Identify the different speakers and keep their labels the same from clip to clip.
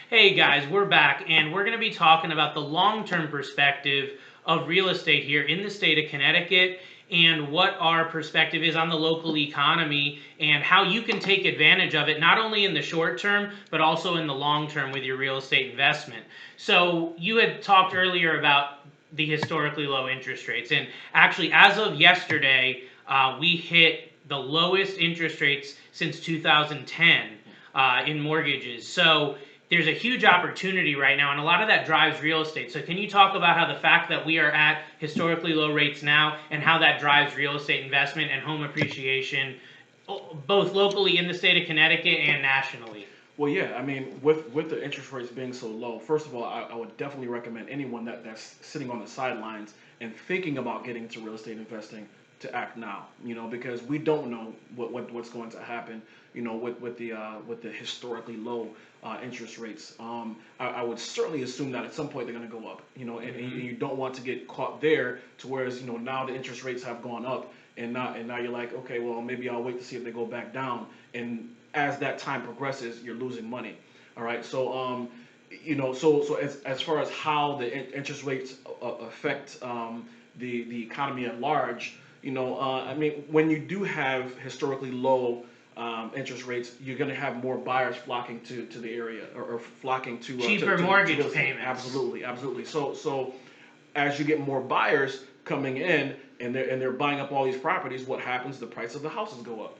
Speaker 1: Hey guys, we're back and we're going to be talking about the long term perspective of real estate here in the state of Connecticut and what our perspective is on the local economy and how you can take advantage of it, not only in the short term, but also in the long term with your real estate investment. So, you had talked earlier about the historically low interest rates, and actually, as of yesterday, we hit the lowest interest rates since 2010 in mortgages. So, there's a huge opportunity right now, and a lot of that drives real estate. So, can you talk about how the fact that we are at historically low rates now and how that drives real estate investment and home appreciation, both locally in the state of Connecticut and nationally?
Speaker 2: Well, yeah, I mean, with the interest rates being so low, first of all, I would definitely recommend anyone that's sitting on the sidelines and thinking about getting into real estate investing to act now. Because we don't know what's going to happen. With the historically low interest rates. I would certainly assume that at some point they're going to go up. And you don't want to get caught there to whereas now the interest rates have gone up and now you're like, okay, well, maybe I'll wait to see if they go back down. And as that time progresses, you're losing money. All right. So as far as how the interest rates affect the economy at large, I mean, when you do have historically low interest rates, you're going to have more buyers flocking to the area or flocking to
Speaker 1: Cheaper
Speaker 2: to
Speaker 1: mortgage
Speaker 2: real estate.
Speaker 1: payments.
Speaker 2: Absolutely. So as you get more buyers coming in and they're buying up all these properties, what happens? The price of the houses go up.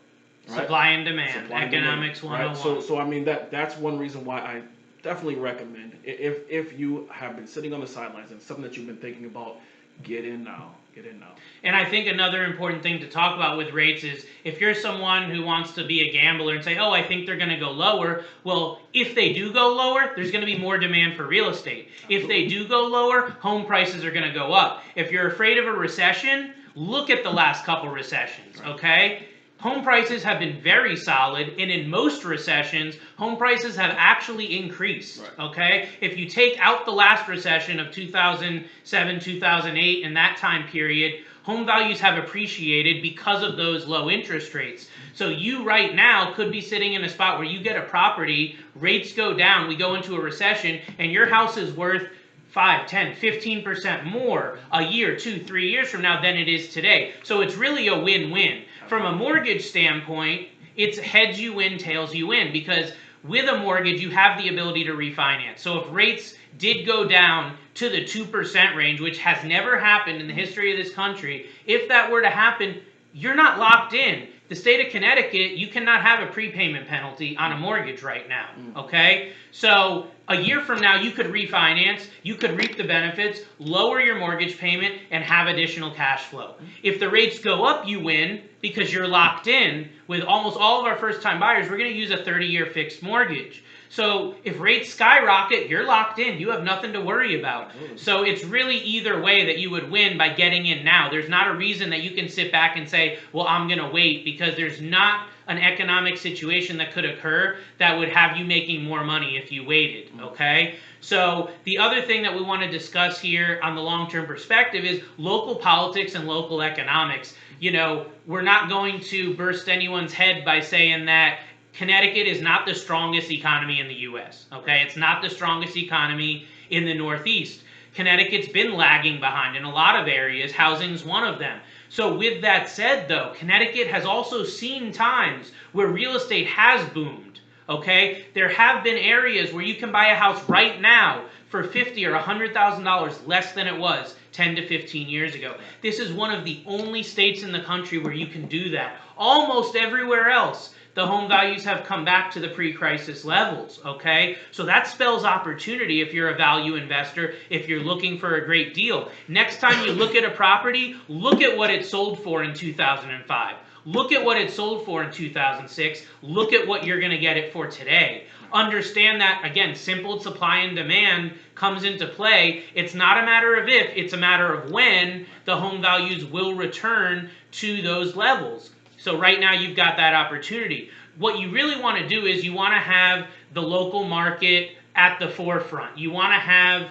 Speaker 2: Right?
Speaker 1: Supply and demand,
Speaker 2: Supply and
Speaker 1: economics
Speaker 2: demand, right?
Speaker 1: 101.
Speaker 2: So I mean that's one reason why I definitely recommend if you have been sitting on the sidelines and something that you've been thinking about, get in now. Get in now.
Speaker 1: And I think another important thing to talk about with rates is if you're someone who wants to be a gambler and say, oh, I think they're going to go lower, well, if they do go lower, there's going to be more demand for real estate. If they do go lower, home prices are going to go up. If you're afraid of a recession, look at the last couple recessions, okay? Home prices have been very solid, and in most recessions, home prices have actually increased.
Speaker 2: Right.
Speaker 1: Okay? If you take out the last recession of 2007, 2008, and that time period, home values have appreciated because of those low interest rates. So you right now could be sitting in a spot where you get a property, rates go down, we go into a recession, and your house is worth 5, 10, 15% more a year, 2, 3 years from now than it is today. So it's really a win-win. From a mortgage standpoint, it's heads you win, tails you win, because with a mortgage, you have the ability to refinance. So if rates did go down to the 2% range, which has never happened in the history of this country, if that were to happen, you're not locked in. The state of Connecticut, you cannot have a prepayment penalty on a mortgage right now, okay? So a year from now, you could refinance, you could reap the benefits, lower your mortgage payment, and have additional cash flow. If the rates go up, you win because you're locked in. With almost all of our first-time buyers, we're going to use a 30-year fixed mortgage. So if rates skyrocket, you're locked in. You have nothing to worry about. So it's really either way that you would win by getting in now. There's not a reason that you can sit back and say, well, I'm going to wait, because there's not an economic situation that could occur that would have you making more money if you waited, okay? So the other thing that we want to discuss here on the long-term perspective is local politics and local economics. We're not going to burst anyone's head by saying that Connecticut is not the strongest economy in the U.S., okay? It's not the strongest economy in the Northeast. Connecticut's been lagging behind in a lot of areas. Housing's one of them. So with that said, though, Connecticut has also seen times where real estate has boomed, okay? There have been areas where you can buy a house right now for $50,000 or $100,000 less than it was 10 to 15 years ago. This is one of the only states in the country where you can do that. Almost everywhere else, the home values have come back to the pre-crisis levels, okay? So that spells opportunity if you're a value investor, if you're looking for a great deal. Next time you look at a property, look at what it sold for in 2005. Look at what it sold for in 2006. Look at what you're going to get it for today. Understand that, again, simple supply and demand comes into play. It's not a matter of if, it's a matter of when the home values will return to those levels. So right now you've got that opportunity. What you really want to do is you want to have the local market at the forefront. You want to have,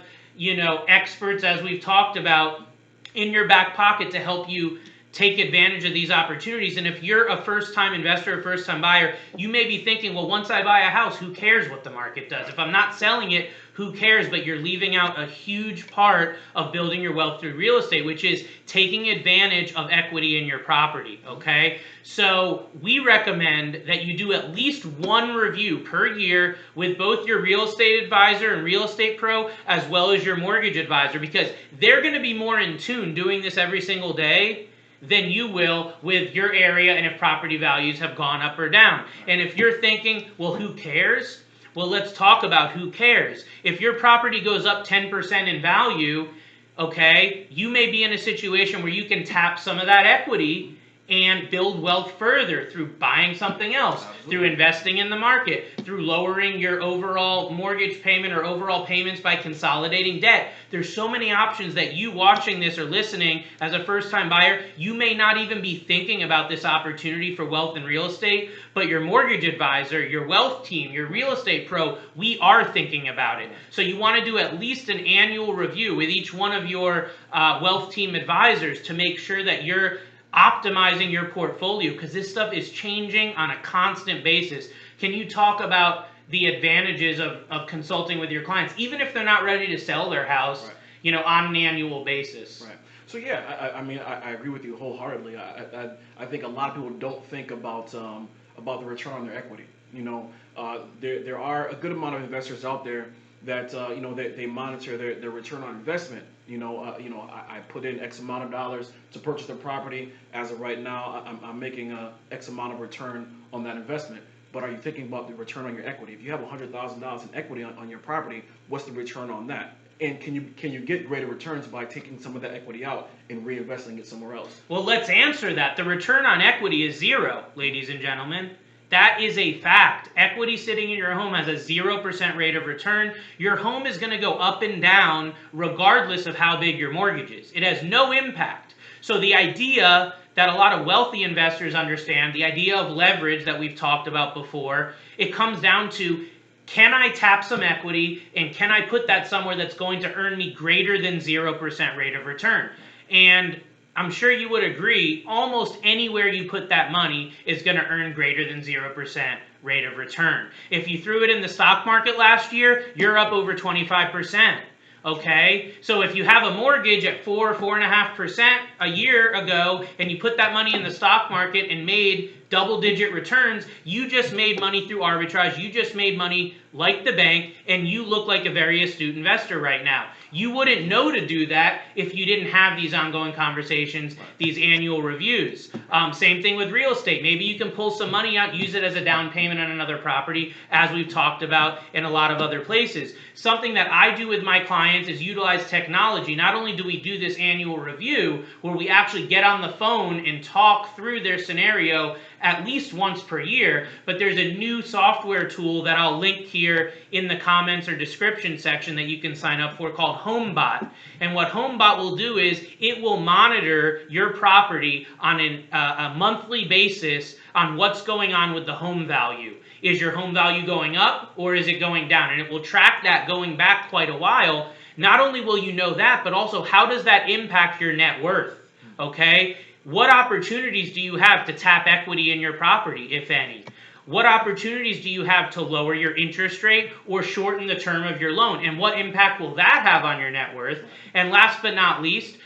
Speaker 1: experts, as we've talked about, in your back pocket to help you take advantage of these opportunities. And if you're a first-time investor, a first-time buyer, you may be thinking, well, once I buy a house, who cares what the market does? If I'm not selling it, who cares? But you're leaving out a huge part of building your wealth through real estate, which is taking advantage of equity in your property, okay? So we recommend that you do at least one review per year with both your real estate advisor and real estate pro, as well as your mortgage advisor, because they're going to be more in tune doing this every single day than you will with your area and if property values have gone up or down. And if you're thinking, well, who cares? Well, let's talk about who cares. If your property goes up 10% in value, okay, you may be in a situation where you can tap some of that equity and build wealth further through buying something else, through investing in the market, through lowering your overall mortgage payment or overall payments by consolidating debt. There's so many options that you watching this or listening as a first-time buyer, you may not even be thinking about this opportunity for wealth in real estate, but your mortgage advisor, your wealth team, your real estate pro, we are thinking about it. So you want to do at least an annual review with each one of your wealth team advisors to make sure that you're optimizing your portfolio, because this stuff is changing on a constant basis. Can you talk about the advantages of consulting with your clients, even if they're not ready to sell their house, right, on an annual basis?
Speaker 2: Right. So yeah, I mean, I agree with you wholeheartedly. I think a lot of people don't think about the return on their equity. There are a good amount of investors out there that they monitor their return on investment. I put in X amount of dollars to purchase the property. As of right now, I'm making a X amount of return on that investment. But are you thinking about the return on your equity? If you have $100,000 in equity on your property, what's the return on that? And can you get greater returns by taking some of that equity out and reinvesting it somewhere else?
Speaker 1: Well, let's answer that. The return on equity is zero, ladies and gentlemen. That is a fact. Equity sitting in your home has a 0% rate of return. Your home is going to go up and down regardless of how big your mortgage is. It has no impact. So the idea that a lot of wealthy investors understand, the idea of leverage that we've talked about before, it comes down to, can I tap some equity and can I put that somewhere that's going to earn me greater than 0% rate of return? And I'm sure you would agree, almost anywhere you put that money is going to earn greater than 0% rate of return. If you threw it in the stock market last year, you're up over 25%. Okay, so if you have a mortgage at 4.5% a year ago, and you put that money in the stock market and made double-digit returns, you just made money through arbitrage. You just made money like the bank, and you look like a very astute investor right now. You wouldn't know to do that if you didn't have these ongoing conversations, these annual reviews. Same thing with real estate. Maybe you can pull some money out, use it as a down payment on another property, as we've talked about in a lot of other places. Something that I do with my clients is utilize technology. Not only do we do this annual review, where we actually get on the phone and talk through their scenario at least once per year, but there's a new software tool that I'll link here in the comments or description section that you can sign up for called HomeBot. And what HomeBot will do is it will monitor your property on a monthly basis on what's going on with the home value. Is your home value going up or is it going down? And it will track that going back quite a while. Not only will you know that, but also how does that impact your net worth? Okay? What opportunities do you have to tap equity in your property, if any? What opportunities do you have to lower your interest rate or shorten the term of your loan? And what impact will that have on your net worth? And last but not least,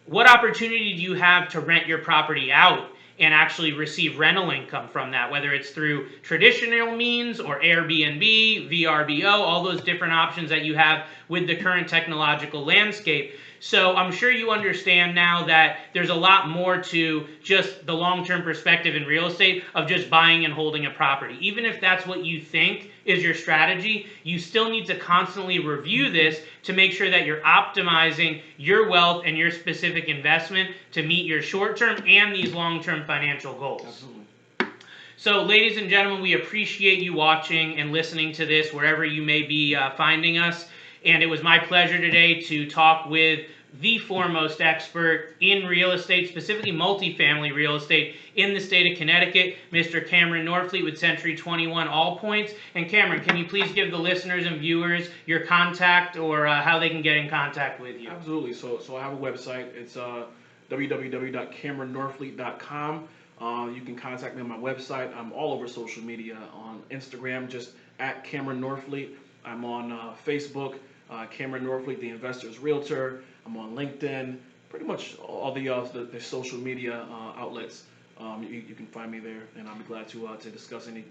Speaker 1: what opportunity do you have to rent your property out and actually receive rental income from that, whether it's through traditional means or Airbnb, VRBO, all those different options that you have with the current technological landscape. So I'm sure you understand now that there's a lot more to just the long-term perspective in real estate of just buying and holding a property. Even if that's what you think is your strategy, you still need to constantly review this to make sure that you're optimizing your wealth and your specific investment to meet your short-term and these long-term financial goals.
Speaker 2: Absolutely.
Speaker 1: So, ladies and gentlemen, we appreciate you watching and listening to this wherever you may be finding us. And it was my pleasure today to talk with the foremost expert in real estate, specifically multifamily real estate in the state of Connecticut, Mr. Cameron Norfleet with Century 21 All Points. And Cameron, can you please give the listeners and viewers your contact or how they can get in contact with you?
Speaker 2: Absolutely. So I have a website. It's www.cameronnorfleet.com. You can contact me on my website. I'm all over social media on Instagram, just at Cameron Norfleet. I'm on Facebook, Cameron Norfleet, the Investor's Realtor. I'm on LinkedIn, pretty much all the social media outlets. You can find me there, and I'll be glad to discuss any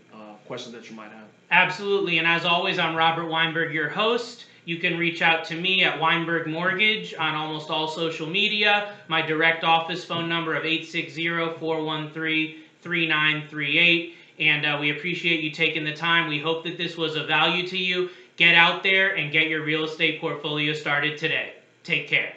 Speaker 2: questions that you might have.
Speaker 1: Absolutely. And as always, I'm Robert Weinberg, your host. You can reach out to me at Weinberg Mortgage on almost all social media. My direct office phone number of 860-413-3938. And we appreciate you taking the time. We hope that this was of value to you. Get out there and get your real estate portfolio started today. Take care.